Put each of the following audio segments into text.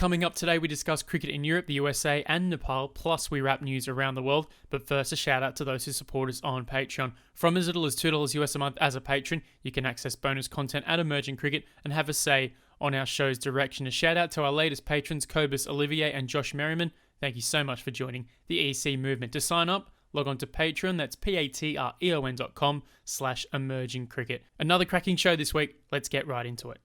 Coming up today, we discuss cricket in Europe, the USA and Nepal, plus we wrap news around the world. But first, a shout out to those who support us on Patreon. From as little as $2 US a month as a patron, you can access bonus content at Emerging Cricket and have a say on our show's direction. A shout out to our latest patrons, Cobus, Olivier and Josh Merriman. Thank you so much for joining the EC movement. To sign up, log on to Patreon, that's patreon.com/Emerging Cricket. Another cracking show this week. Let's get right into it.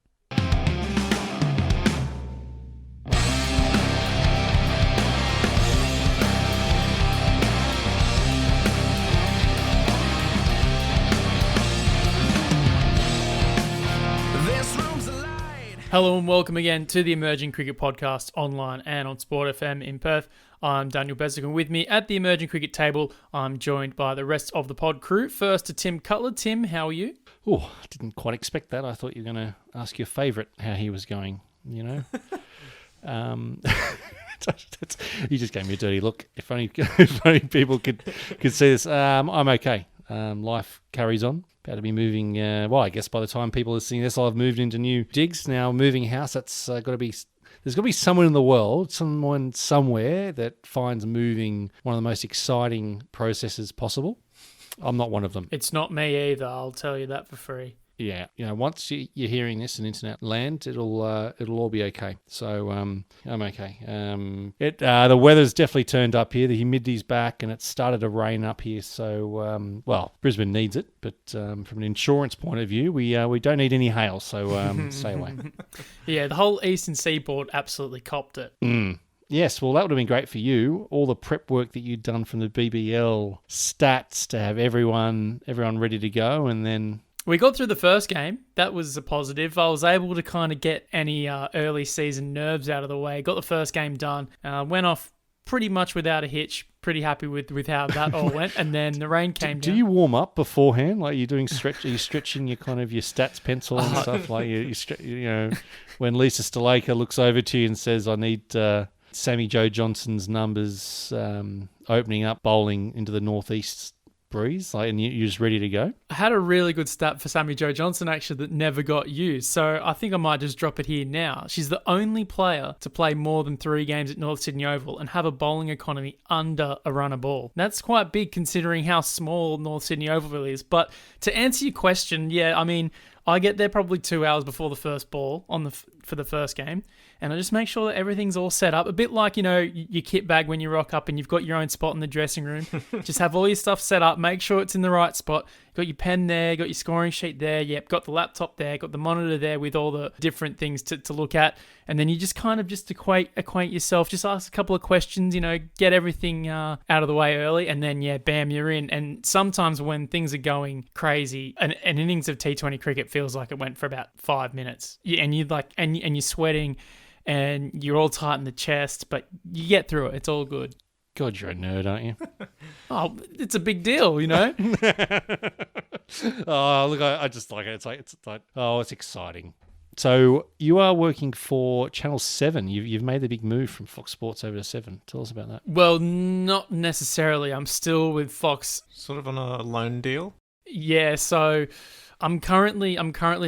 Hello and welcome again to the Emerging Cricket Podcast online and on Sport FM in Perth. I'm Daniel Beswick, and with me at the Emerging Cricket table, I'm joined by the rest of the pod crew. First to Tim Cutler. Tim, how are you? Oh, I didn't quite expect that. I thought you were going to ask your favourite how he was going, you know. You just gave me a dirty look. If only people could see this. I'm okay. Life carries on. About to be moving, I guess by the time people are seeing this, I'll have moved into new digs. Now, moving house, that's got to be... There's got to be someone in the world, someone somewhere that finds moving one of the most exciting processes possible. I'm not one of them. It's not me either, I'll tell you that for free. Yeah, once you're hearing this in internet land, it'll all be okay. So I'm okay. The weather's definitely turned up here. The humidity's back, and it's started to rain up here. So Brisbane needs it, but from an insurance point of view, we don't need any hail. So stay away. Yeah, the whole eastern seaboard absolutely copped it. Yes, well, that would have been great for you. All the prep work that you'd done from the BBL stats to have everyone ready to go, and then. We got through the first game. That was a positive. I was able to kind of get any early season nerves out of the way. Got the first game done. Went off pretty much without a hitch. Pretty happy with how that all went. And then the rain came down. Do you warm up beforehand? Like you're doing stretch? Are you stretching your kind of your stats pencil and stuff? Like you know, when Lisa Sthalekar looks over to you and says, "I need Sammy Joe Johnson's numbers opening up bowling into the northeast." Breeze, and you're just ready to go? I had a really good stat for Sammy Joe Johnson, actually, that never got used. So I think I might just drop it here now. She's the only player to play more than 3 games at North Sydney Oval and have a bowling economy under a run a ball. That's quite big considering how small North Sydney Oval really is. But to answer your question, yeah, I mean, I get there probably 2 hours before the first ball for the first game, and I just make sure that everything's all set up. A bit like, your kit bag when you rock up and you've got your own spot in the dressing room. Just have all your stuff set up, make sure it's in the right spot. Got your pen there, got your scoring sheet there, yep, got the laptop there, got the monitor there with all the different things to look at. And then you just kind of just acquaint yourself, just ask a couple of questions, get everything out of the way early, and then, yeah, bam, you're in. And sometimes when things are going crazy, an innings of T20 cricket feels like it went for about 5 minutes. And you're sweating and you're all tight in the chest, but you get through it. It's all good. God, you're a nerd, aren't you? Oh, it's a big deal, Oh, look, I just like it. It's like, it's exciting. So you are working for Channel 7. You've made the big move from Fox Sports over to 7. Tell us about that. Well, not necessarily. I'm still with Fox. Sort of on a loan deal? Yeah, so I'm currently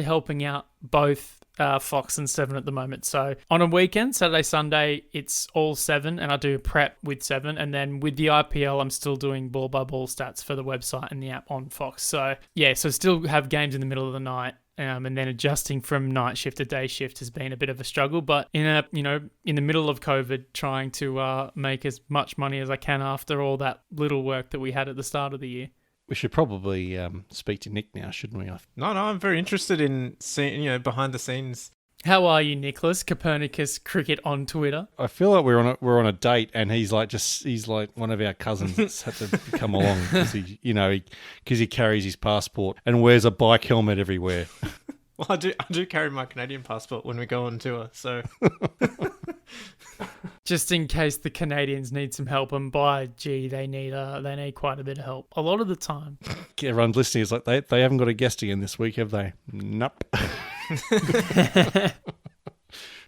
helping out both Fox and 7 at the moment. So on a weekend, Saturday, Sunday, it's all 7, and I do prep with 7. And then with the IPL, I'm still doing ball by ball stats for the website and the app on Fox. So yeah, so still have games in the middle of the night. And then adjusting from night shift to day shift has been a bit of a struggle. But in the middle of COVID, trying to make as much money as I can after all that little work that we had at the start of the year. We should probably speak to Nick now, shouldn't we? No, I'm very interested in seeing, behind the scenes. How are you, Nicholas? Copernicus Cricket on Twitter. I feel like we're on a date, and he's like one of our cousins that's had to come along because he carries his passport and wears a bike helmet everywhere. Well, I do carry my Canadian passport when we go on tour, so. Just in case the Canadians need some help, and they need quite a bit of help a lot of the time. Everyone listening is like, they haven't got a guest again this week, have they? Nope.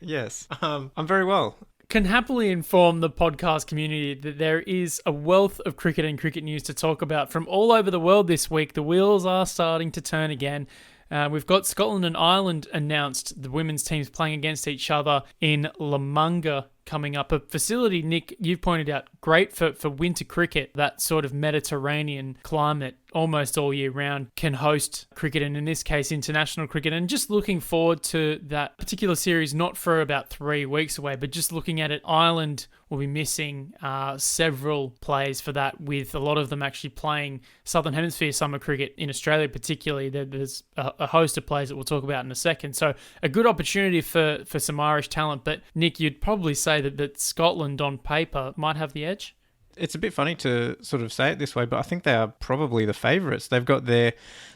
Yes, I'm very well. Can happily inform the podcast community that there is a wealth of cricket and cricket news to talk about from all over the world this week. The wheels are starting to turn again. We've got Scotland and Ireland announced. The women's teams playing against each other in Lamanga coming up. A facility, Nick, you've pointed out, great for winter cricket. That sort of Mediterranean climate almost all year round can host cricket, and in this case, international cricket. And just looking forward to that particular series, not for about 3 weeks away, but just looking at it, Ireland will be missing several players for that, with a lot of them actually playing Southern Hemisphere summer cricket in Australia particularly. There's a host of players that we'll talk about in a second. So a good opportunity for some Irish talent. But Nick, you'd probably say that Scotland on paper might have the edge? It's a bit funny to sort of say it this way, but I think they are probably the favourites. They've got their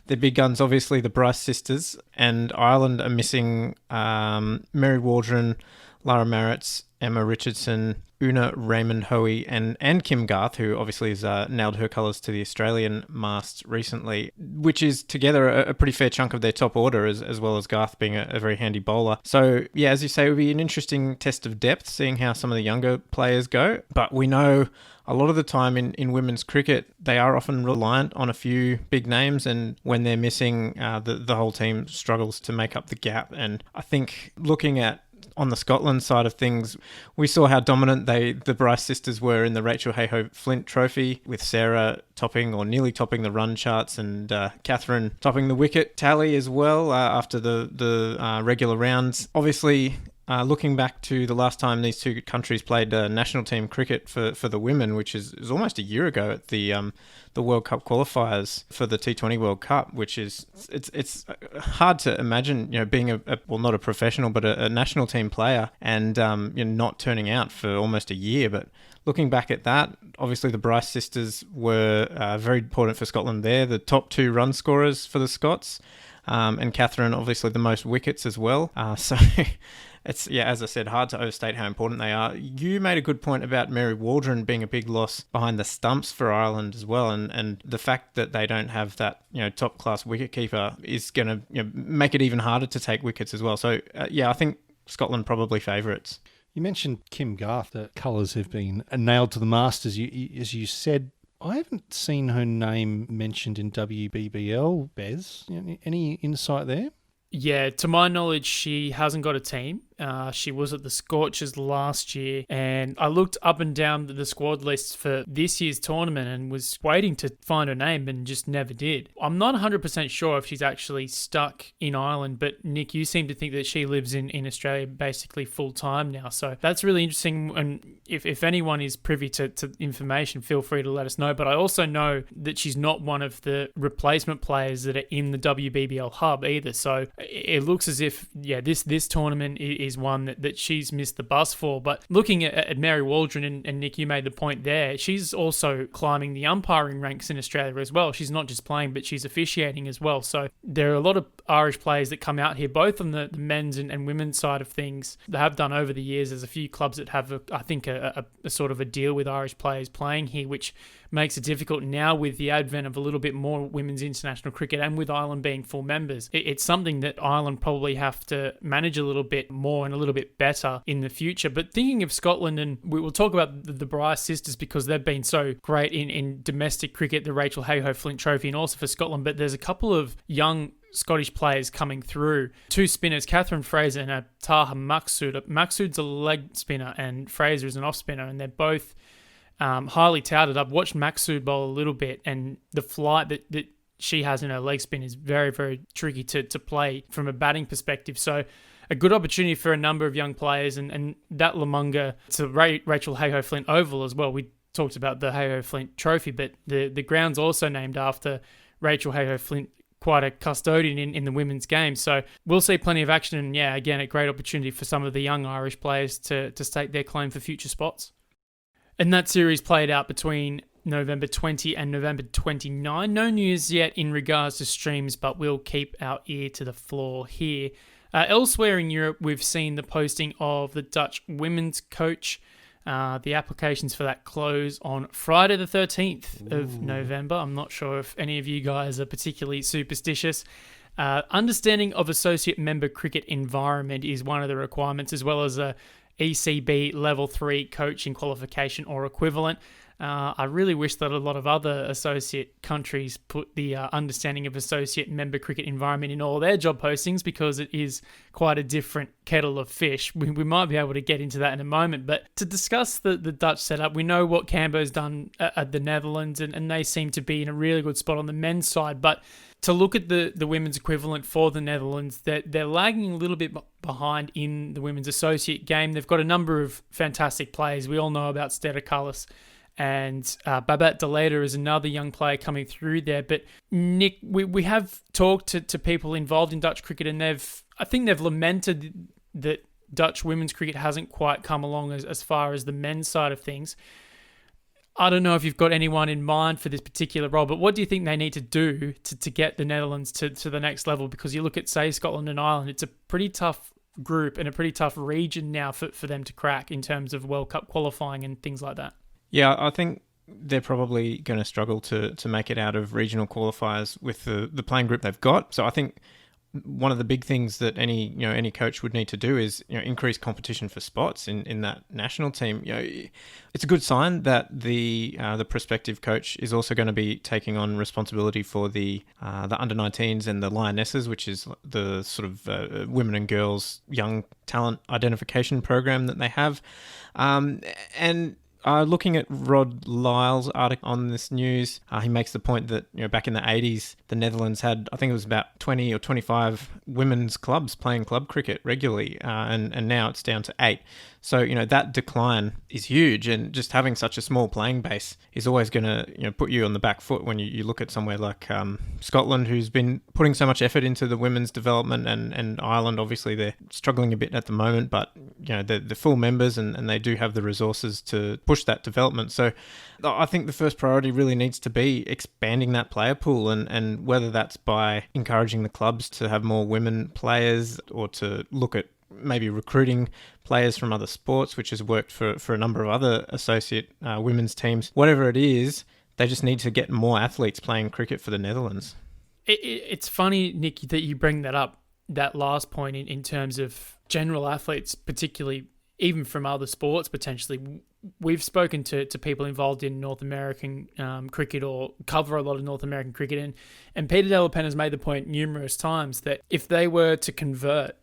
big guns, obviously the Bryce sisters, and Ireland are missing Mary Waldron, Lara Maritz, Emma Richardson, Una Raymond Hoey, and Kim Garth, who obviously has nailed her colours to the Australian mast recently, which is together a pretty fair chunk of their top order, as well as Garth being a very handy bowler. So, yeah, as you say, it would be an interesting test of depth, seeing how some of the younger players go. But we know a lot of the time in women's cricket, they are often reliant on a few big names, and when they're missing, the whole team struggles to make up the gap. And I think looking at on the Scotland side of things, we saw how dominant the Bryce sisters were in the Rachel Hayhoe Flint Trophy, with Sarah topping or nearly topping the run charts, and Catherine topping the wicket tally as well after the regular rounds. Obviously, looking back to the last time these two countries played national team cricket for the women, which is almost a year ago at the World Cup qualifiers for the T20 World Cup, which is it's hard to imagine, being not a professional but a national team player and not turning out for almost a year. But looking back at that, obviously the Bryce sisters were very important for Scotland there, the top 2 run scorers for the Scots, and Catherine obviously the most wickets as well. So it's, as I said, hard to overstate how important they are. You made a good point about Mary Waldron being a big loss behind the stumps for Ireland as well, and the fact that they don't have that top class wicketkeeper is going to make it even harder to take wickets as well. So I think Scotland probably favourites. You mentioned Kim Garth. The colours have been nailed to the mast, as you said. I haven't seen her name mentioned in WBBL, Bez. Any insight there? Yeah, to my knowledge, she hasn't got a team. She was at the Scorchers last year, and I looked up and down the squad lists for this year's tournament and was waiting to find her name and just never did. I'm not 100% sure if she's actually stuck in Ireland, but Nick, you seem to think that she lives in Australia basically full time now. So that's really interesting, and if anyone is privy to information, feel free to let us know. But I also know that she's not one of the replacement players that are in the WBBL hub either. So it looks as if, this tournament is one that she's missed the bus for. But looking at Mary Waldron, and Nick, you made the point there, she's also climbing the umpiring ranks in Australia as well. She's not just playing, but she's officiating as well. So there are a lot of Irish players that come out here, both on the men's and women's side of things. They have done over the years. There's a few clubs that have, a sort of a deal with Irish players playing here, which makes it difficult now with the advent of a little bit more women's international cricket, and with Ireland being full members. It's something that Ireland probably have to manage a little bit more and a little bit better in the future. But thinking of Scotland, and we will talk about the Bryce sisters because they've been so great in domestic cricket, the Rachel Hayhoe Flint Trophy, and also for Scotland. But there's a couple of young Scottish players coming through. 2 spinners, Catherine Fraser and Taha Maksud. Maksud's a leg spinner and Fraser is an off spinner, and they're both highly touted. I've watched Maksud bowl a little bit, and the flight that she has in her leg spin is very, very tricky to play from a batting perspective. So a good opportunity for a number of young players, and that Lamanga, it's a Rachel Hayhoe Flint Oval as well. We talked about the Hayhoe Flint Trophy, but the ground's also named after Rachel Hayhoe Flint, quite a custodian in the women's game. So we'll see plenty of action, and again, a great opportunity for some of the young Irish players to stake their claim for future spots. And that series played out between November 20 and November 29. No news yet in regards to streams, but we'll keep our ear to the floor here. Elsewhere in Europe, we've seen the posting of the Dutch women's coach. The applications for that close on Friday the 13th of November. I'm not sure if any of you guys are particularly superstitious. Understanding of associate member cricket environment is one of the requirements, as well as a ECB Level 3 coaching qualification or equivalent. I really wish that a lot of other associate countries put the understanding of associate and member cricket environment in all their job postings, because it is quite a different kettle of fish. We might be able to get into that in a moment. But to discuss the Dutch setup, we know what Cambo's done at the Netherlands, and they seem to be in a really good spot on the men's side. But to look at the women's equivalent for the Netherlands, they're lagging a little bit behind in the women's associate game. They've got a number of fantastic players. We all know about Stella Cullis, and Babette de Leder is another young player coming through there. But Nick, we have talked to people involved in Dutch cricket, and I think they've lamented that Dutch women's cricket hasn't quite come along as far as the men's side of things. I don't know if you've got anyone in mind for this particular role, but what do you think they need to do to get the Netherlands to the next level? Because you look at, say, Scotland and Ireland, it's a pretty tough group and a pretty tough region now for them to crack in terms of World Cup qualifying and things like that. Yeah, I think they're probably going to struggle to make it out of regional qualifiers with the playing group they've got. So I think one of the big things that any coach would need to do is increase competition for spots in that national team. It's a good sign that the prospective coach is also going to be taking on responsibility for the under-19s and the Lionesses, which is the sort of women and girls young talent identification program that they have, and. Looking at Rod Lyle's article on this news, he makes the point that back in the 80s, the Netherlands had, I think it was about 20 or 25 women's clubs playing club cricket regularly, and now it's down to 8. So that decline is huge, and just having such a small playing base is always going to put you on the back foot when you look at somewhere like Scotland, who's been putting so much effort into the women's development, and Ireland, obviously they're struggling a bit at the moment, but they're full members and they do have the resources to push that development. So I think the first priority really needs to be expanding that player pool, and whether that's by encouraging the clubs to have more women players, or to look at maybe recruiting players from other sports, which has worked for a number of other associate women's teams. Whatever it is, they just need to get more athletes playing cricket for the Netherlands. It's funny, Nick, that you bring that up, that last point in terms of general athletes, particularly even from other sports potentially. We've spoken to people involved in North American cricket, or cover a lot of North American cricket, and Peter Delapen has made the point numerous times that if they were to convert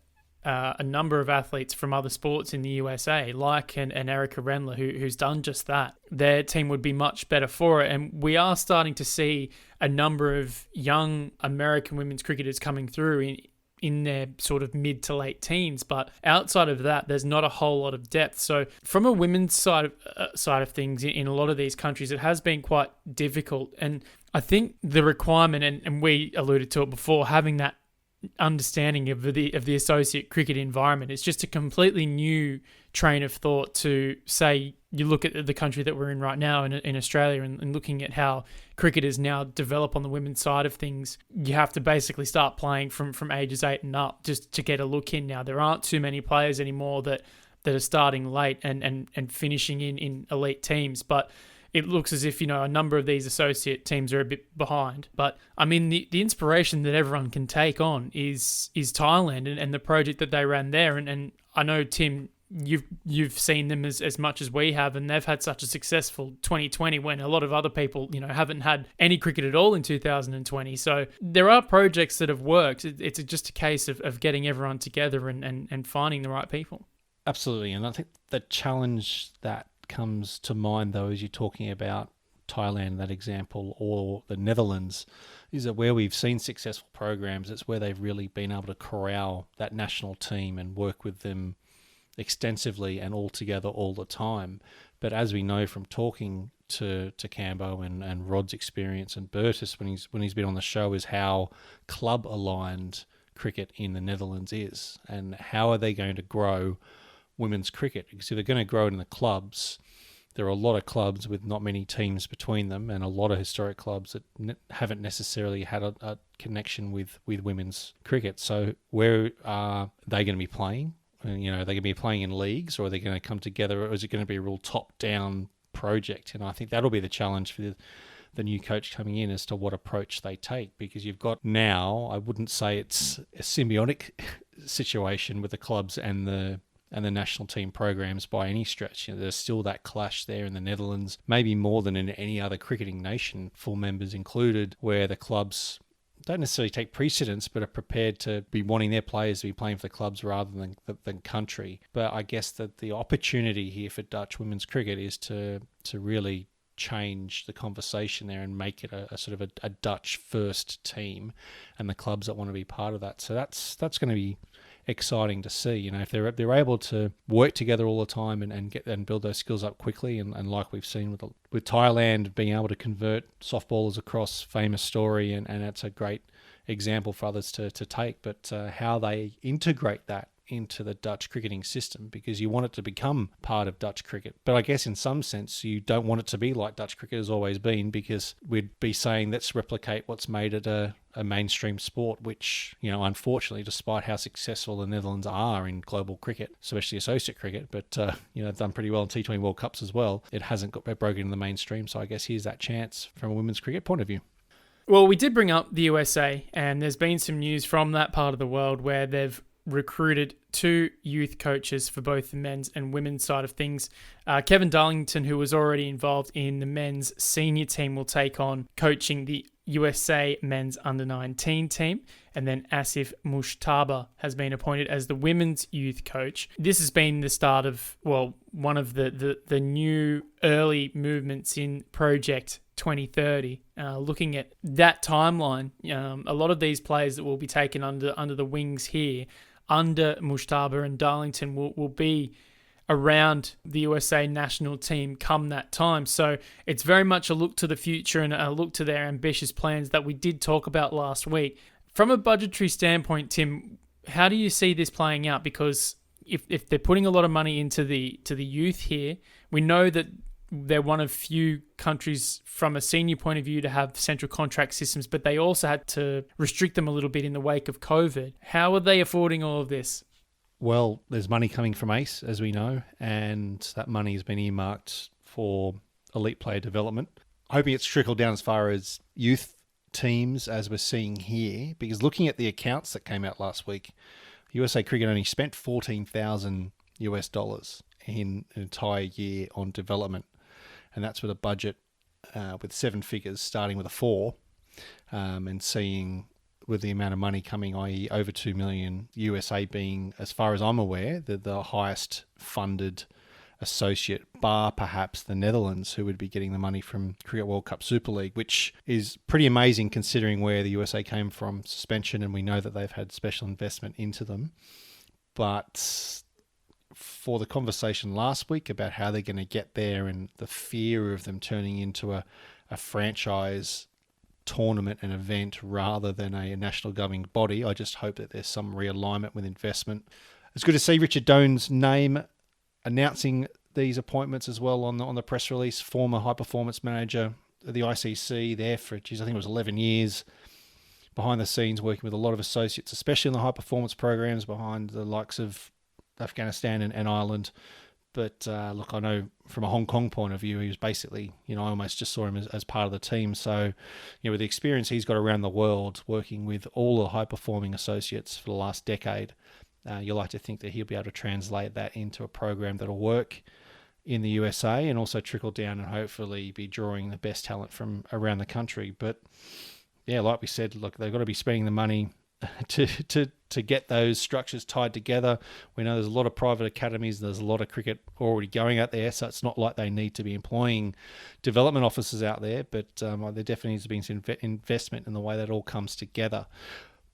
a number of athletes from other sports in the USA, like an Erica Rendler, who's done just that, their team would be much better for it. And we are starting to see a number of young American women's cricketers coming through in their sort of mid to late teens, but outside of that, there's not a whole lot of depth. So from a women's side of things, in a lot of these countries, it has been quite difficult. And I think the requirement, and we alluded to it before, having that understanding of the associate cricket environment, it's just a completely new train of thought to say. You look at the country that we're in right now in Australia, and looking at how cricket is now developed on the women's side of things, you have to basically start playing from ages 8 and up just to get a look in now. There aren't too many players anymore that are starting late and finishing in elite teams, but it looks as if, a number of these associate teams are a bit behind. But I mean, the inspiration that everyone can take on is Thailand and the project that they ran there. And I know, Tim, you've seen them as much as we have, and they've had such a successful 2020 when a lot of other people, haven't had any cricket at all in 2020. So there are projects that have worked. It's just a case of getting everyone together and finding the right people. Absolutely. And I think the challenge that comes to mind, though, as you're talking about Thailand, that example, or the Netherlands, is that where we've seen successful programs, it's where they've really been able to corral that national team and work with them extensively and all together all the time. But as we know from talking to Cambo and Rod's experience, and Bertus when he's been on the show, is how club aligned cricket in the Netherlands is, and how are they going to grow women's cricket? Because if they're going to grow it in the clubs, there are a lot of clubs with not many teams between them, and a lot of historic clubs that haven't necessarily had a connection with women's cricket. So where are they going to be playing? Are they going to be playing in leagues, or are they going to come together, or is it going to be a real top-down project? And I think that'll be the challenge for the new coach coming in, as to what approach they take, because you've got now, I wouldn't say it's a symbiotic situation with the clubs and the and the national team programs by any stretch. There's still that clash there in the Netherlands, maybe more than in any other cricketing nation, full members included, where the clubs don't necessarily take precedence, but are prepared to be wanting their players to be playing for the clubs rather than country. But I guess that the opportunity here for Dutch women's cricket is to really change the conversation there and make it a sort of a Dutch first team, and the clubs that want to be part of that. So that's going to be exciting to see. If they're able to work together all the time and build those skills up quickly, and like we've seen with Thailand being able to convert softballers across, famous story, and that's a great example for others to take. But how they integrate that into the Dutch cricketing system, because you want it to become part of Dutch cricket. But I guess in some sense you don't want it to be like Dutch cricket has always been, because we'd be saying let's replicate what's made it a mainstream sport, which, unfortunately, despite how successful the Netherlands are in global cricket, especially associate cricket, but, they've done pretty well in T20 World Cups as well, it hasn't got broken in the mainstream. So I guess here's that chance from a women's cricket point of view. Well, we did bring up the USA, and there's been some news from that part of the world where they've recruited 2 youth coaches for both the men's and women's side of things. Kevin Darlington, who was already involved in the men's senior team, will take on coaching the USA men's under-19 team. And then Asif Mushtaba has been appointed as the women's youth coach. This has been the start of, one of the new early movements in Project 2030. Looking at that timeline, a lot of these players that will be taken under the wings here, under Mushtaba and Darlington, will be around the USA national team come that time. So it's very much a look to the future and a look to their ambitious plans that we did talk about last week. From a budgetary standpoint, Tim, how do you see this playing out? Because if they're putting a lot of money into the youth here, we know that they're one of few countries from a senior point of view to have central contract systems, but they also had to restrict them a little bit in the wake of COVID. How are they affording all of this? Well, there's money coming from ACE, as we know, and that money has been earmarked for elite player development. Hoping it's trickled down as far as youth teams, as we're seeing here, because looking at the accounts that came out last week, USA Cricket only spent $14,000 in an entire year on development. And that's with a budget with 7 figures, starting with a 4, and seeing with the amount of money coming, i.e. over 2 million, USA being, as far as I'm aware, the highest funded associate, bar perhaps the Netherlands, who would be getting the money from Cricket World Cup Super League, which is pretty amazing considering where the USA came from, suspension, and we know that they've had special investment into them. But for the conversation last week about how they're going to get there and the fear of them turning into a franchise tournament and event rather than a national governing body, I just hope that there's some realignment with investment. It's good to see Richard Doan's name announcing these appointments as well on the press release. Former high performance manager of the ICC there for, I think it was 11 years. Behind the scenes working with a lot of associates, especially in the high performance programs behind the likes of Afghanistan and Ireland. But look, I know from a Hong Kong point of view, he was basically, I almost just saw him as part of the team. So, with the experience he's got around the world, working with all the high-performing associates for the last decade, you like to think that he'll be able to translate that into a program that'll work in the USA and also trickle down and hopefully be drawing the best talent from around the country. But, yeah, like we said, look, they've got to be spending the money to get those structures tied together. We know there's a lot of private academies, there's a lot of cricket already going out there, so it's not like they need to be employing development officers out there, but there definitely needs to be some investment in the way that all comes together.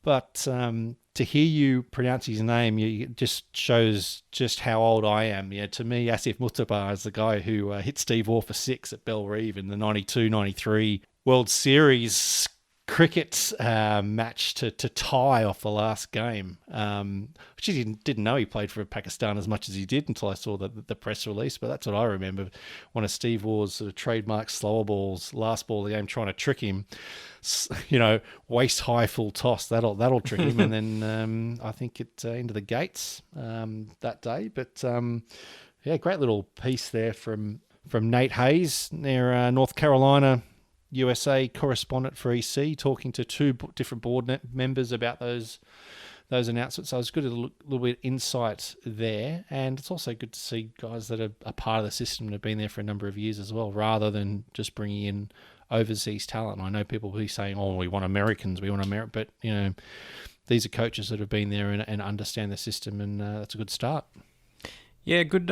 But to hear you pronounce his name, it just shows just how old I am. To me, Asif Mushtaba is the guy who hit Steve Waugh for 6 at Bell Reeve in the 92-93 World Series cricket match to tie off the last game, which I didn't know he played for Pakistan as much as he did until I saw the press release. But that's what I remember. One of Steve Waugh's sort of trademark slower balls, last ball of the game, trying to trick him. Waist high full toss. That'll trick him. And then I think it into the gates that day. But yeah, great little piece there from Nate Hayes, their North Carolina USA correspondent for EC, talking to 2 different board members about those those announcements. So it's good to look a little bit insight there, and it's also good to see guys that are a part of the system and have been there for a number of years as well, rather than just bringing in overseas talent. I know people will be saying, "Oh, we want Americans, we want America," but these are coaches that have been there and understand the system, and that's a good start. Yeah, good.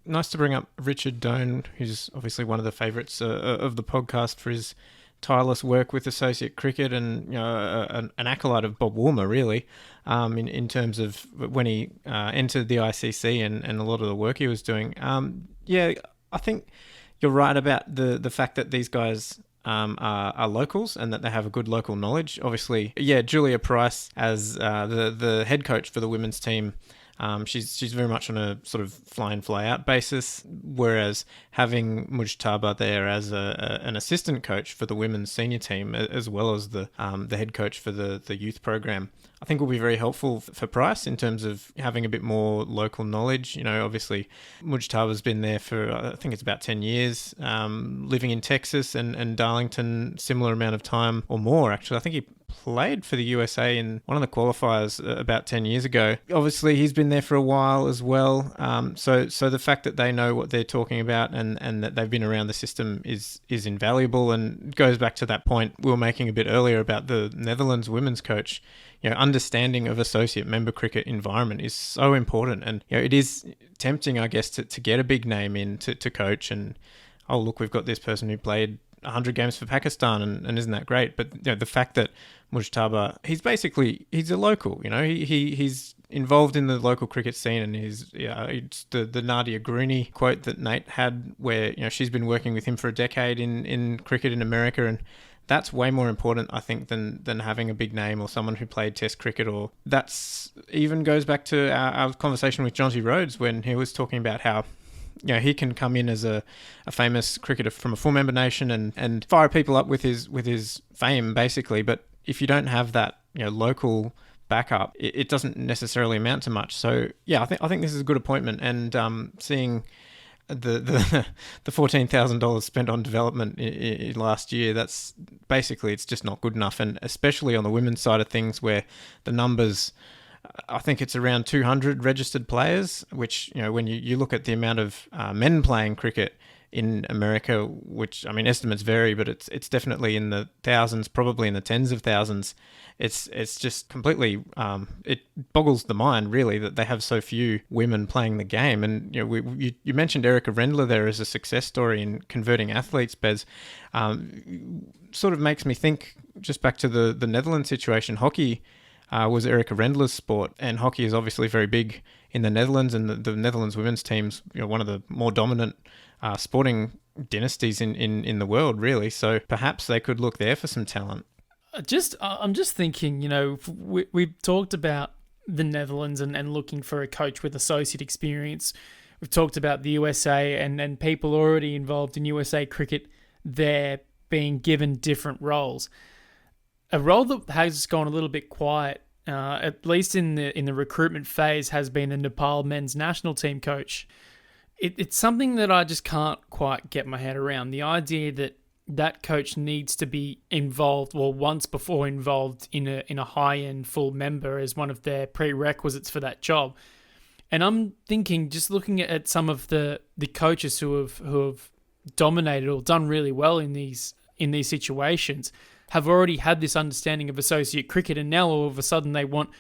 Nice to bring up Richard Doan, who's obviously one of the favourites of the podcast for his tireless work with associate cricket, and an acolyte of Bob Woolmer, really, in terms of when he entered the ICC and a lot of the work he was doing. Yeah, I think you're right about the fact that these guys are locals and that they have a good local knowledge. Obviously, yeah, Julia Price as the head coach for the women's team. She's very much on a sort of fly-in, fly-out basis, whereas having Mujtaba there as an assistant coach for the women's senior team, as well as the head coach for the youth program, I think will be very helpful for Price in terms of having a bit more local knowledge. Obviously, Mujtaba's been there for, I think it's about 10 years, living in Texas and Darlington, similar amount of time or more, actually. I think he played for the USA in one of the qualifiers about 10 years ago. Obviously, he's been there for a while as well. So the fact that they know what they're talking about and that they've been around the system is invaluable, and goes back to that point we were making a bit earlier about the Netherlands women's coach. Understanding of associate member cricket environment is so important, and it is tempting, I guess, to get a big name in to coach, and oh look, we've got this person who played 100 games for Pakistan, and isn't that great? But the fact that Mujtaba, he's a local. He's involved in the local cricket scene, and it's the Nadia Grooney quote that Nate had, where she's been working with him for a decade in cricket in America, and that's way more important, I think, than having a big name or someone who played Test cricket. Or that's even goes back to our conversation with Jonty Rhodes when he was talking about how he can come in as a famous cricketer from a full member nation and fire people up with his fame, basically. But if you don't have that local backup, it doesn't necessarily amount to much. So yeah, I think this is a good appointment, and seeing the $14,000 spent on development in last year, that's basically, it's just not good enough. And especially on the women's side of things, where the numbers, I think it's around 200 registered players, which when you look at the amount of men playing cricket in America, which, I mean, estimates vary, but it's definitely in the thousands, probably in the tens of thousands. It's just completely, it boggles the mind, really, that they have so few women playing the game. And you mentioned Erica Rendler there as a success story in converting athletes, Bez. Sort of makes me think, just back to the Netherlands situation. Hockey was Erica Rendler's sport, and hockey is obviously very big in the Netherlands, and the Netherlands women's team's one of the more dominant sporting dynasties in the world, really. So perhaps they could look there for some talent. I'm just thinking, we've talked about the Netherlands and looking for a coach with associate experience. We've talked about the USA and people already involved in USA cricket there being given different roles. A role that has gone a little bit quiet, at least in the recruitment phase, has been the Nepal men's national team coach. It's something that I just can't quite get my head around. The idea that coach needs to be involved, or once before involved in a high-end full member as one of their prerequisites for that job. And I'm thinking, just looking at some of the coaches who have dominated or done really well in these situations, have already had this understanding of associate cricket, and now all of a sudden they want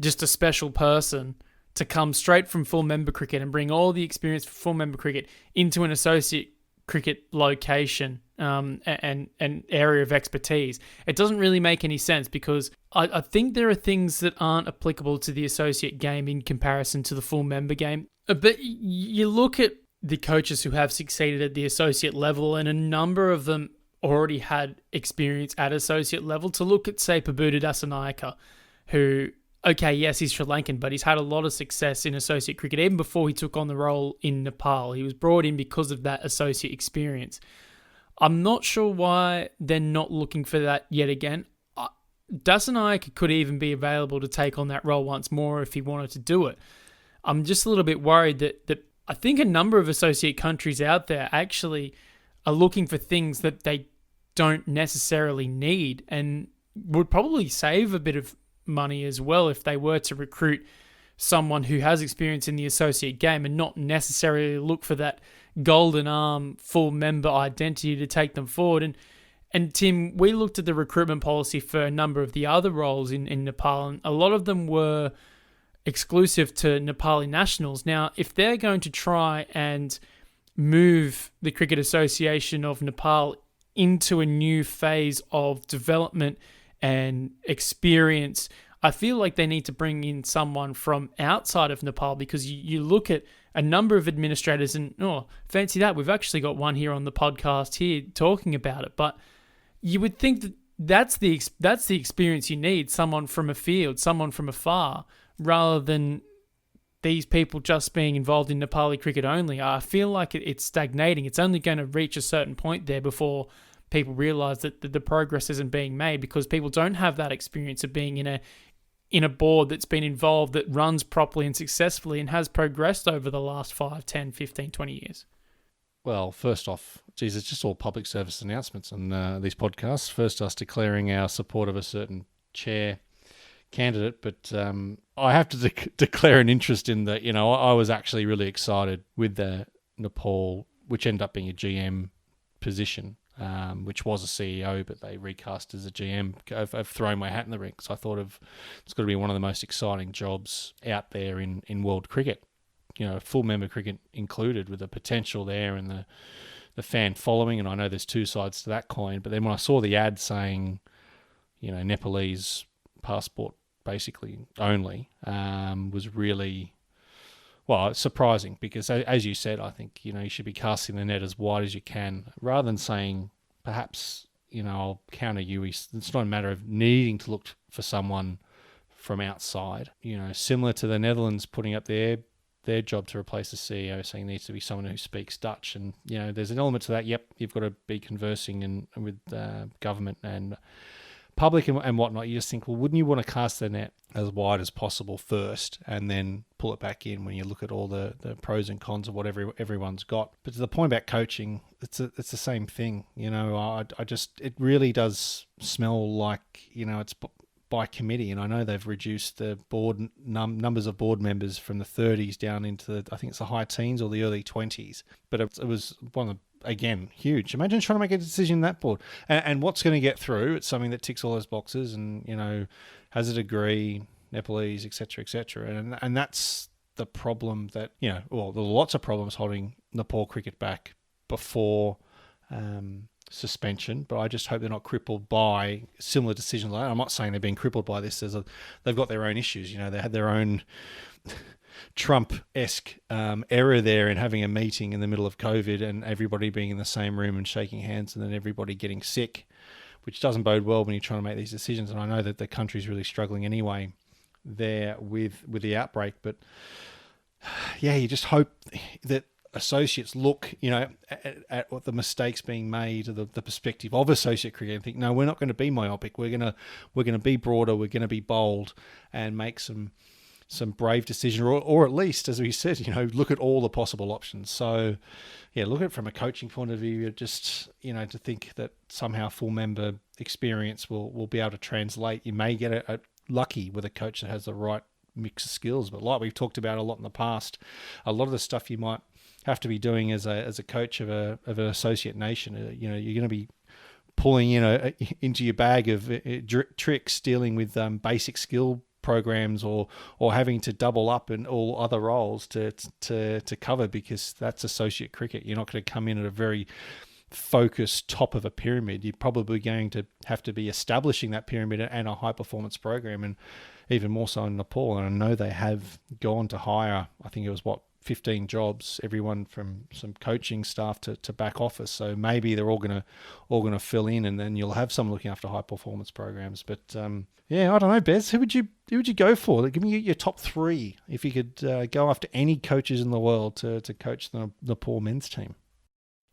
just a special person to come straight from full member cricket and bring all the experience for full member cricket into an associate cricket location and area of expertise. It doesn't really make any sense, because I think there are things that aren't applicable to the associate game in comparison to the full member game. But you look at the coaches who have succeeded at the associate level, and a number of them already had experience at associate level. To look at, say, Prabhuda Dassanayake, who, okay, yes, he's Sri Lankan, but he's had a lot of success in associate cricket even before he took on the role in Nepal. He was brought in because of that associate experience. I'm not sure why they're not looking for that yet again. Dassanayake could even be available to take on that role once more if he wanted to do it. I'm just a little bit worried that I think a number of associate countries out there actually are looking for things that they don't necessarily need, and would probably save a bit of money as well if they were to recruit someone who has experience in the associate game and not necessarily look for that golden arm full member identity to take them forward. And Tim, we looked at the recruitment policy for a number of the other roles in Nepal, and a lot of them were exclusive to Nepali nationals. Now, if they're going to try and move the Cricket Association of Nepal into a new phase of development and experience, I feel like they need to bring in someone from outside of Nepal, because you look at a number of administrators and, oh, fancy that, we've actually got one here on the podcast here talking about it. But you would think that that's the experience you need, someone from a field, someone from afar, rather than these people just being involved in Nepali cricket only. I feel like it's stagnating. It's only going to reach a certain point there before people realise that the progress isn't being made, because people don't have that experience of being in a board that's been involved, that runs properly and successfully and has progressed over the last 5, 10, 15, 20 years. Well, first off, geez, it's just all public service announcements on these podcasts. First, us declaring our support of a certain chair candidate, but I have to declare an interest in the, I was actually really excited with the Nepal, which ended up being a GM position, which was a CEO, but they recast as a GM. I've thrown my hat in the ring, because I thought it's got to be one of the most exciting jobs out there in world cricket. Full member cricket included, with the potential there and the fan following. And I know there's two sides to that coin. But then when I saw the ad saying, Nepalese passport basically only, was really, well, surprising, because as you said, I think, you should be casting the net as wide as you can, rather than saying, perhaps, I'll counter you. It's not a matter of needing to look for someone from outside, similar to the Netherlands putting up their job to replace the CEO, saying there needs to be someone who speaks Dutch. And, there's an element to that. Yep, you've got to be conversing with government and public and whatnot. You just think, well, wouldn't you want to cast the net as wide as possible first, and then pull it back in when you look at all the pros and cons of what everyone's got? But to the point about coaching, it's the same thing. It really does smell like, it's by committee, and I know they've reduced the board numbers of board members from the 30s down into I think it's the high teens or the early 20s. But it was one of the, again, huge. Imagine trying to make a decision in that board, and what's going to get through. It's something that ticks all those boxes, and has a degree, Nepalese, etc., and that's the problem that well, there are lots of problems holding Nepal cricket back before suspension, but I just hope they're not crippled by similar decisions like that. I'm not saying they're being crippled by this. They've got their own issues. They had their own Trump-esque error there in having a meeting in the middle of COVID and everybody being in the same room and shaking hands, and then everybody getting sick, which doesn't bode well when you're trying to make these decisions. And I know that the country's really struggling anyway there with the outbreak, but yeah, you just hope that associates look, at what the mistakes being made, or the perspective of associate cricket, and think, no, we're not going to be myopic. We're going to be broader. We're going to be bold and make some brave decisions, or at least, as we said, look at all the possible options. So, yeah, look at it from a coaching point of view. Just to think that somehow full member experience will be able to translate. You may get a lucky with a coach that has the right mix of skills, but like we've talked about a lot in the past, a lot of the stuff you might have to be doing as a coach of an associate nation, you're going to be pulling into your bag of tricks, dealing with basic skill programs, or having to double up in all other roles to cover, because that's associate cricket. You're not going to come in at a very focused top of a pyramid. You're probably going to have to be establishing that pyramid and a high performance program, and even more so in Nepal. And I know they have gone to hire, I think it was 15 jobs, everyone from some coaching staff to back office. So maybe they're all gonna fill in, and then you'll have someone looking after high performance programs. But yeah, I don't know, Bez, who would you go for? Give me your top three if you could go after any coaches in the world to coach the Nepal men's team.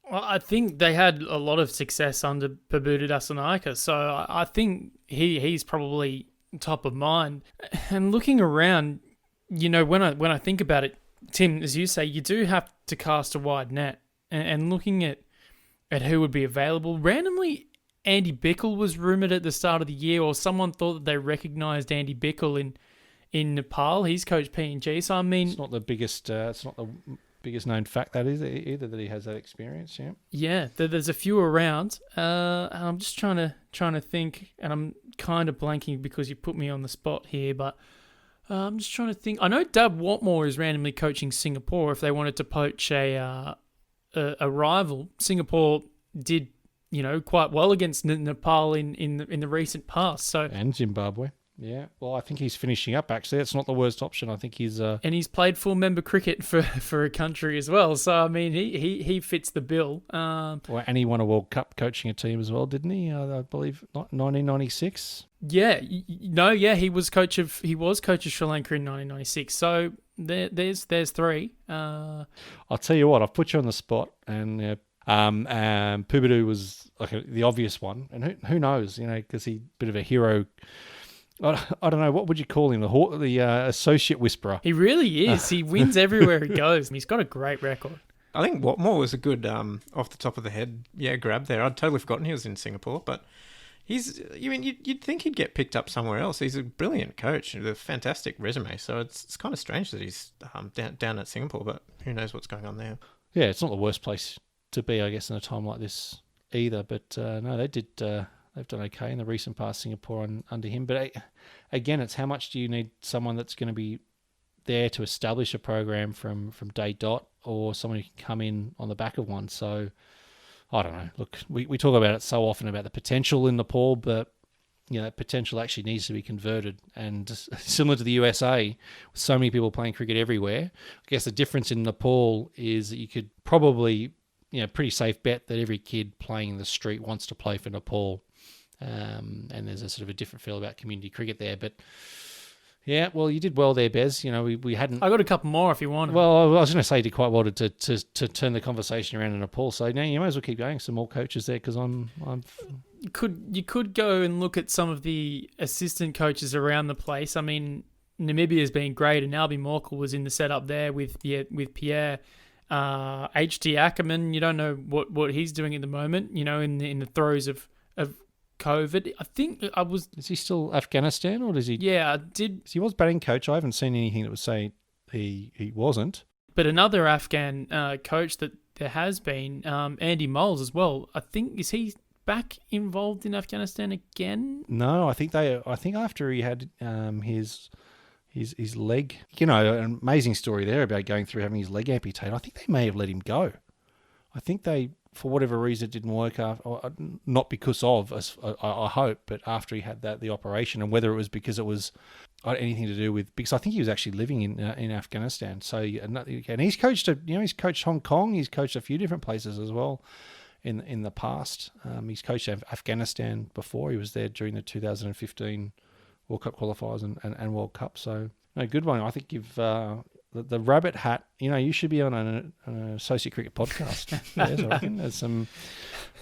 Well, I think they had a lot of success under Prabhu Dasanaika, so I think he's probably top of mind. And looking around, when I think about it, Tim, as you say, you do have to cast a wide net, and looking at who would be available randomly. Andy Bickle was rumoured at the start of the year, or someone thought that they recognised Andy Bickle in Nepal. He's coached PNG, so I mean... It's not the biggest known fact that is either that he has that experience, yeah. Yeah, there's a few around. And I'm just trying to think, and I'm kind of blanking because you put me on the spot here, but I'm just trying to think. I know Dab Watmore is randomly coaching Singapore if they wanted to poach a rival. Singapore did, quite well against Nepal in the recent past. So and Zimbabwe. Yeah, well, I think he's finishing up, actually. That's not the worst option. I think he's... And he's played full member cricket for a country as well. So, I mean, he fits the bill. Well, and he won a World Cup coaching a team as well, didn't he? I believe 1996. Yeah, he was coach of Sri Lanka in 1996. So there's three. I'll tell you what, I've put you on the spot, and Pubudu was like the obvious one, and who knows, because he's a bit of a hero. I don't know, what would you call him? The associate whisperer. He really is. He wins everywhere he goes. He's got a great record. I think Watmore was a good, off the top of the head, grab there. I'd totally forgotten he was in Singapore, but you'd think he'd get picked up somewhere else. He's a brilliant coach with a fantastic resume, so it's kind of strange that he's down at Singapore, but who knows what's going on there. Yeah, it's not the worst place to be, I guess, in a time like this either, but no, they did... They've done okay in the recent past, Singapore under him. But again, it's how much do you need someone that's going to be there to establish a program from day dot, or someone who can come in on the back of one. So I don't know. Look, we talk about it so often about the potential in Nepal, but that potential actually needs to be converted. And similar to the USA, with so many people playing cricket everywhere, I guess the difference in Nepal is that you could probably, pretty safe bet that every kid playing in the street wants to play for Nepal. And there's a sort of a different feel about community cricket there. But yeah, well, you did well there, Bez. We hadn't... I got a couple more if you wanted. Well, I was going to say you did quite well to turn the conversation around in Nepal. So now you might as well keep going. Some more coaches there, because I'm... You could go and look at some of the assistant coaches around the place. I mean, Namibia's been great, and Albie Morkel was in the setup there with Pierre. H.T. Ackerman, you don't know what he's doing at the moment, in the throes of COVID. I think I was... Is he still Afghanistan, or does he... Yeah, I did... He was batting coach. I haven't seen anything that would say he wasn't. But another Afghan coach that there has been, Andy Moles as well. I think, is he back involved in Afghanistan again? No, I think after he had his leg... an amazing story there about going through having his leg amputated. I think they may have let him go. I think they... For whatever reason, it didn't work out. Not because of, I hope, but after he had the operation, and whether it was because it was anything to do with, because I think he was actually living in Afghanistan. So, and he's coached he's coached Hong Kong. He's coached a few different places as well in the past. He's coached Afghanistan before. He was there during the 2015 World Cup qualifiers and World Cup. So, no, good one. I think you've. The rabbit hat, you should be on an associate cricket podcast. Yes, I reckon. There's some,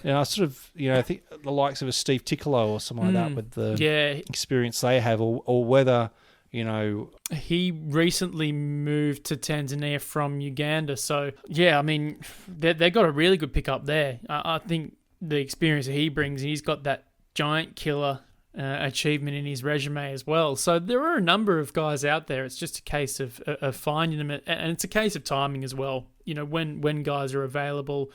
I think the likes of a Steve Tickolo or something like that, with the experience they have, or whether, He recently moved to Tanzania from Uganda. So, yeah, I mean, they got a really good pick up there. I think the experience that he brings, he's got that giant killer achievement in his resume as well. So there are a number of guys out there. It's just a case of finding them, and it's a case of timing as well. When guys are available,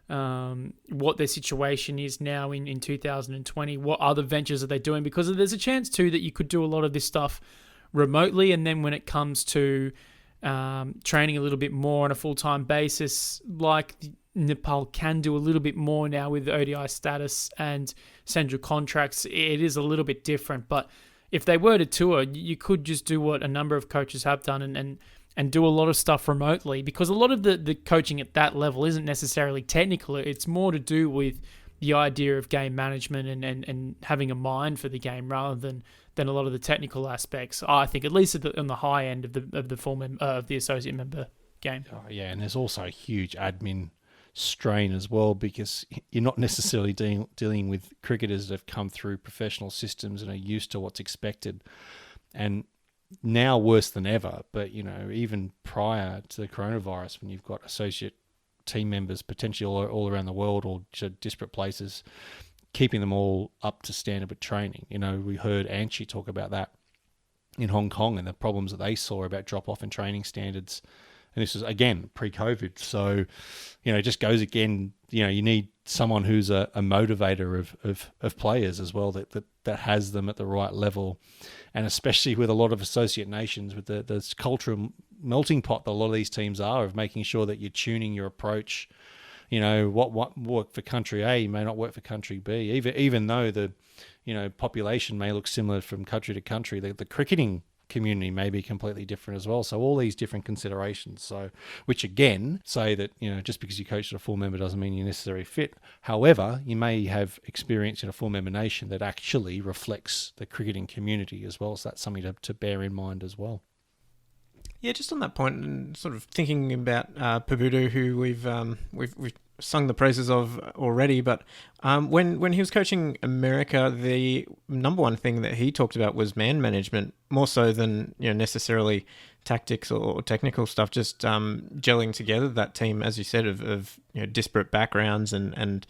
what their situation is now in 2020, what other ventures are they doing? Because there's a chance too that you could do a lot of this stuff remotely, and then when it comes to training a little bit more on a full-time basis, like Nepal can do a little bit more now with ODI status and central contracts. It is a little bit different, but if they were to tour, you could just do what a number of coaches have done and do a lot of stuff remotely, because a lot of the coaching at that level isn't necessarily technical. It's more to do with the idea of game management and having a mind for the game rather than a lot of the technical aspects. I think, at least on the high end of the full of the associate member game. Oh, yeah, and there's also a huge admin strain as well, because you're not necessarily dealing with cricketers that have come through professional systems and are used to what's expected. And now worse than ever, but even prior to the coronavirus, when you've got associate team members potentially all around the world or disparate places, keeping them all up to standard with training. We heard Anchi talk about that in Hong Kong and the problems that they saw about drop-off in training standards. And this was, again, pre-COVID. So, it just goes again, you need someone who's a motivator of players as well, that has them at the right level. And especially with a lot of associate nations, with the cultural melting pot that a lot of these teams are, of making sure that you're tuning your approach. What worked for country A may not work for country B, even though the population may look similar from country to country. The cricketing community may be completely different as well. So all these different considerations. So, which again say that just because you coach at a full member doesn't mean you're necessarily fit. However, you may have experience in a full member nation that actually reflects the cricketing community as well. So that's something to bear in mind as well. Yeah, just on that point, and sort of thinking about Pabudu, who we've sung the praises of already, but when he was coaching America, the number one thing that he talked about was man management, more so than necessarily tactics or technical stuff. Just gelling together that team, as you said, of disparate backgrounds and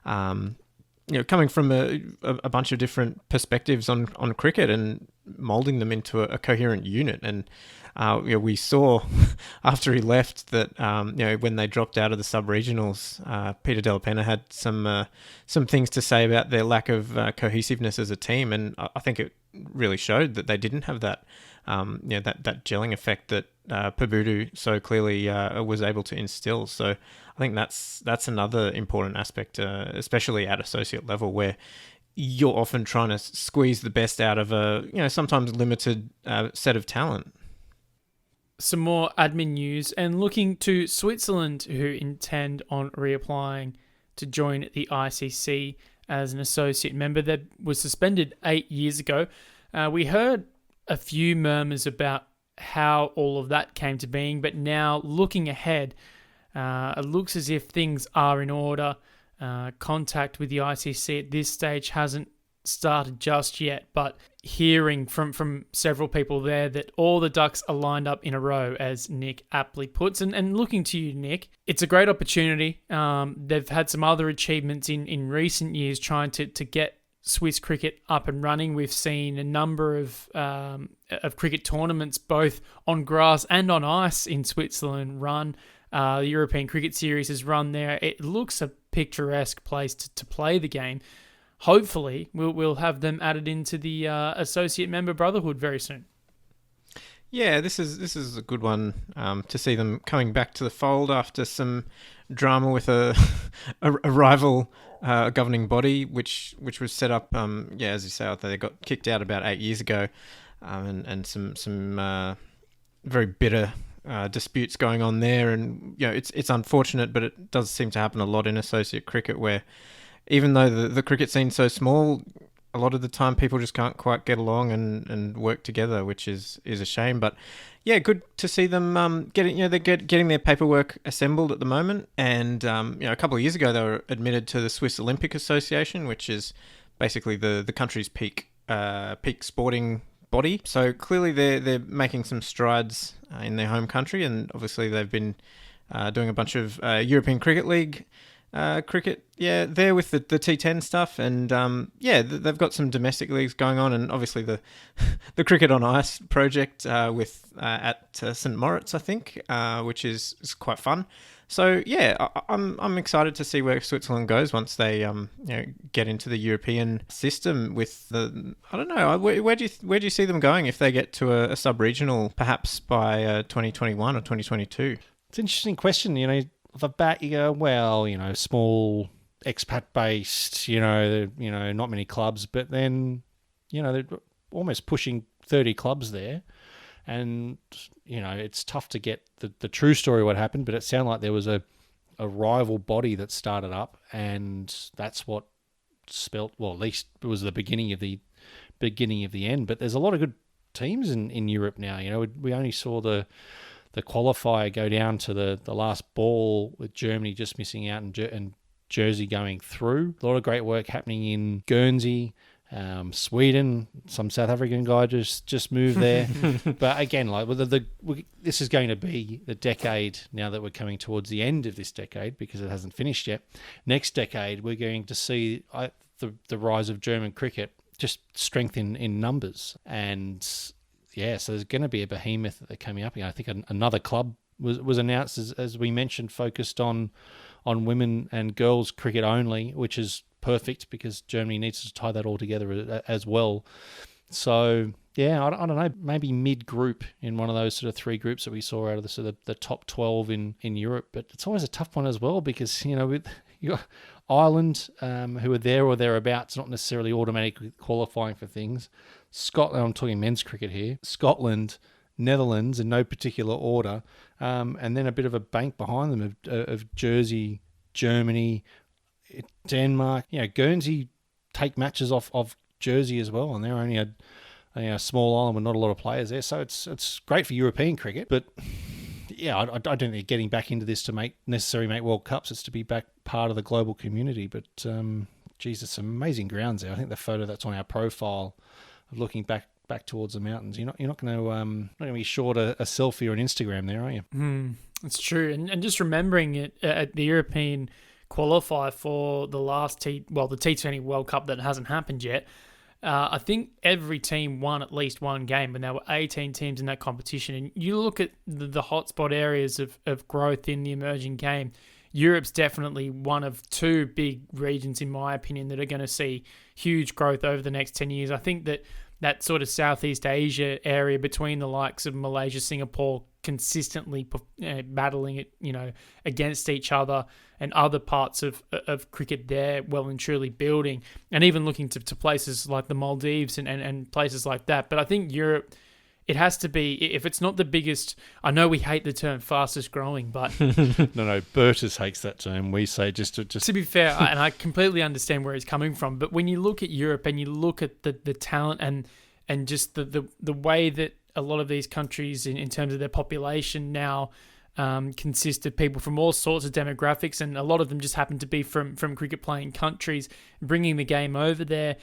coming from a bunch of different perspectives on cricket and molding them into a coherent unit. And we saw after he left that when they dropped out of the sub-regionals, Peter Della Penna had some things to say about their lack of cohesiveness as a team, and I think it really showed that they didn't have that that gelling effect that Pabudu so clearly was able to instill. So I think that's another important aspect, especially at associate level, where you're often trying to squeeze the best out of a sometimes limited set of talent. Some more admin news, and looking to Switzerland, who intend on reapplying to join the ICC as an associate member that was suspended 8 years ago. We heard a few murmurs about how all of that came to being, but now looking ahead, it looks as if things are in order. Contact with the ICC at this stage hasn't started just yet, but hearing from several people there that all the ducks are lined up in a row, as Nick aptly puts. And looking to you, Nick, it's a great opportunity. They've had some other achievements in recent years trying to get Swiss cricket up and running. We've seen a number of cricket tournaments, both on grass and on ice in Switzerland, run. The European Cricket Series has run there. It looks a picturesque place to play the game. Hopefully, we'll have them added into the associate member brotherhood very soon. Yeah, this is a good one to see them coming back to the fold after some drama with a rival governing body, which was set up. As you say, they got kicked out about 8 years ago, and some very bitter disputes going on there. And it's unfortunate, but it does seem to happen a lot in associate cricket, where even though the cricket scene's so small, a lot of the time people just can't quite get along and work together, which is a shame. But yeah, good to see them getting their paperwork assembled at the moment. And a couple of years ago they were admitted to the Swiss Olympic Association, which is basically the country's peak sporting body. So clearly they're making some strides in their home country, and obviously they've been doing a bunch of European Cricket League cricket, there with the T10 stuff, and they've got some domestic leagues going on, and obviously the Cricket on Ice project with at St Moritz, I think, which is quite fun. So I'm excited to see where Switzerland goes once they get into the European system. With I don't know, where do you see them going if they get to a sub-regional, perhaps by 2021 or 2022? It's an interesting question. The bat, you go, well, small expat based, not many clubs, but then, they're almost pushing 30 clubs there. And, it's tough to get the true story of what happened, but it sounded like there was a rival body that started up, and that's what spelt, well, at least it was the beginning of the end. But there's a lot of good teams in Europe now. We only saw the qualifier go down to the last ball, with Germany just missing out and Jersey going through. A lot of great work happening in Guernsey Sweden, some South African guy just moved there. But again, like this is going to be the decade now that we're coming towards the end of this decade, because it hasn't finished yet. Next decade, we're going to see the rise of German cricket, just strength in numbers. And yeah, so there's going to be a behemoth that they're coming up. I think another club was announced, as we mentioned, focused on women and girls cricket only, which is perfect because Germany needs to tie that all together as well. So yeah, I don't know, maybe mid-group in one of those sort of three groups that we saw out of the top 12 in Europe. But it's always a tough one as well, because with you got Ireland, who are there or thereabouts, not necessarily automatically qualifying for things. Scotland, I'm talking men's cricket here. Scotland, Netherlands in no particular order, and then a bit of a bank behind them of Jersey, Germany, Denmark. Guernsey take matches off Jersey as well, and they're only a small island with not a lot of players there. So it's great for European cricket, but yeah, I don't think they're getting back into this to necessarily make World Cups. It's to be back part of the global community. But geez, it's some amazing grounds there. I think the photo that's on our profile of looking back towards the mountains, you're not going to be short a selfie or an Instagram there, are you? It's true, and just remembering it at the European qualifier for the last the T20 World Cup that hasn't happened yet. I think every team won at least one game, and there were 18 teams in that competition. And you look at the hotspot areas of growth in the emerging game. Europe's definitely one of two big regions, in my opinion, that are going to see huge growth over the next 10 years. I think that sort of Southeast Asia area between the likes of Malaysia, Singapore, consistently battling it, against each other, and other parts of cricket there well and truly building, and even looking to places like the Maldives and places like that. But I think Europe, it has to be, if it's not the biggest, I know we hate the term fastest growing, but no, Burtis hates that term. We say just to be fair, and I completely understand where he's coming from, but when you look at Europe and you look at the talent and just the way that a lot of these countries in terms of their population now consist of people from all sorts of demographics, and a lot of them just happen to be from cricket playing countries, bringing the game over there.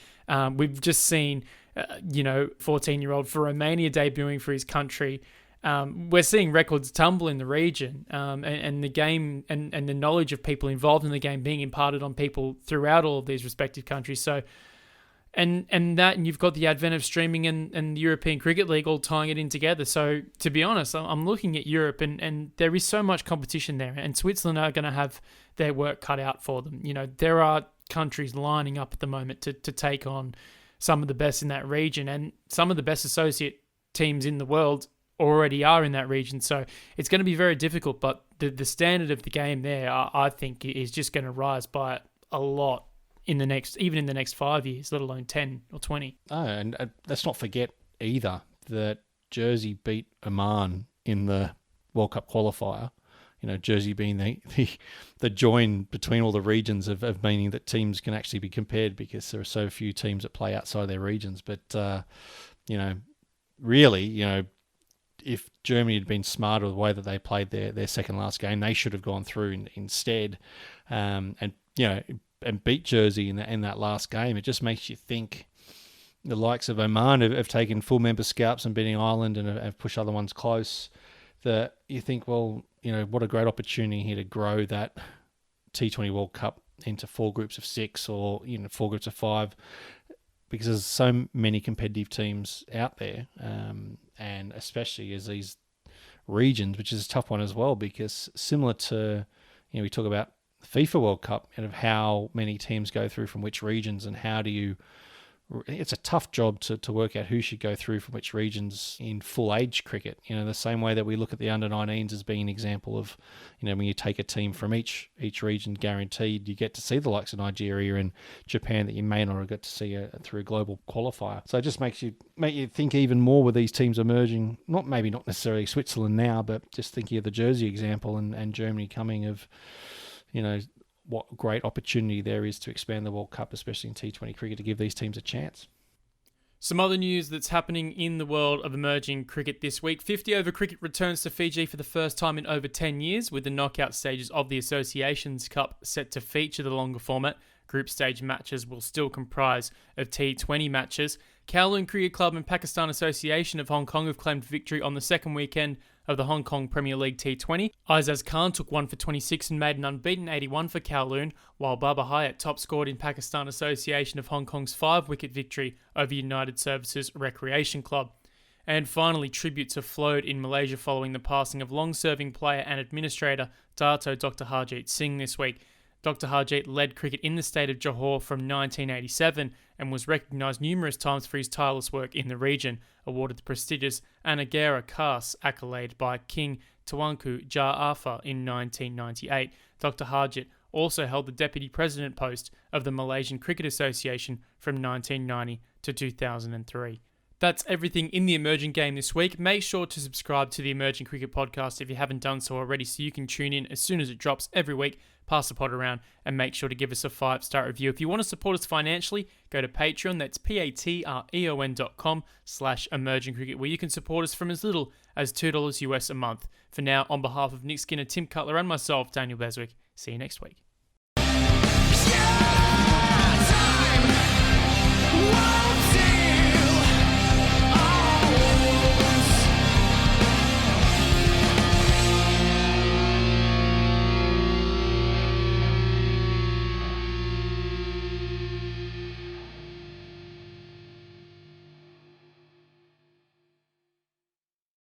We've just seen 14-year-old for Romania debuting for his country. We're seeing records tumble in the region, and the game and the knowledge of people involved in the game being imparted on people throughout all of these respective countries. So, and you've got the advent of streaming and the European Cricket League all tying it in together. So, to be honest, I'm looking at Europe, and there is so much competition there, and Switzerland are going to have their work cut out for them. There are countries lining up at the moment to take on some of the best in that region, and some of the best associate teams in the world already are in that region. So it's going to be very difficult, but the standard of the game there, I think, is just going to rise by a lot even in the next 5 years, let alone 10 or 20. Oh, and let's not forget either that Jersey beat Oman in the World Cup qualifier. Jersey being the join between all the regions of meaning that teams can actually be compared, because there are so few teams that play outside their regions. But, really, if Germany had been smarter with the way that they played their second last game, they should have gone through instead, and beat Jersey in that last game. It just makes you think the likes of Oman have taken full member scalps and beating Ireland and have pushed other ones close, that you think, well, what a great opportunity here to grow that T20 World Cup into 4 groups of 6 or 4 groups of 5, because there's so many competitive teams out there, and especially as these regions, which is a tough one as well, because similar to, we talk about the FIFA World Cup and of how many teams go through from which regions, and how do you, it's a tough job to work out who should go through from which regions in full age cricket. The same way that we look at the under-19s as being an example of, when you take a team from each region guaranteed, you get to see the likes of Nigeria and Japan that you may not have got to see through a global qualifier. So it just make you think even more with these teams emerging, not necessarily Switzerland now, but just thinking of the Jersey example and Germany coming of, what great opportunity there is to expand the World Cup, especially in T20 cricket, to give these teams a chance. Some other news that's happening in the world of emerging cricket this week. 50-over cricket returns to Fiji for the first time in over 10 years, with the knockout stages of the Associations Cup set to feature the longer format. Group stage matches will still comprise of T20 matches. Kowloon Cricket Club and Pakistan Association of Hong Kong have claimed victory on the second weekend of the Hong Kong Premier League T20. Aizaz Khan took 1 for 26 and made an unbeaten 81 for Kowloon, while Baba Hayat top scored in Pakistan Association of Hong Kong's 5-wicket victory over United Services Recreation Club. And finally, tributes have flowed in Malaysia following the passing of long-serving player and administrator Dato Dr. Harjeet Singh this week. Dr. Harjeet led cricket in the state of Johor from 1987 and was recognised numerous times for his tireless work in the region, awarded the prestigious Anagara Khas accolade by King Tuanku Jah Arfa in 1998. Dr. Harjeet also held the deputy president post of the Malaysian Cricket Association from 1990 to 2003. That's everything in the Emerging Game this week. Make sure to subscribe to the Emerging Cricket Podcast if you haven't done so already, so you can tune in as soon as it drops every week. Pass the pod around and make sure to give us a 5-star review. If you want to support us financially, go to Patreon. That's patreon.com/Emerging Cricket, where you can support us from as little as $2 US a month. For now, on behalf of Nick Skinner, Tim Cutler, and myself, Daniel Beswick, see you next week.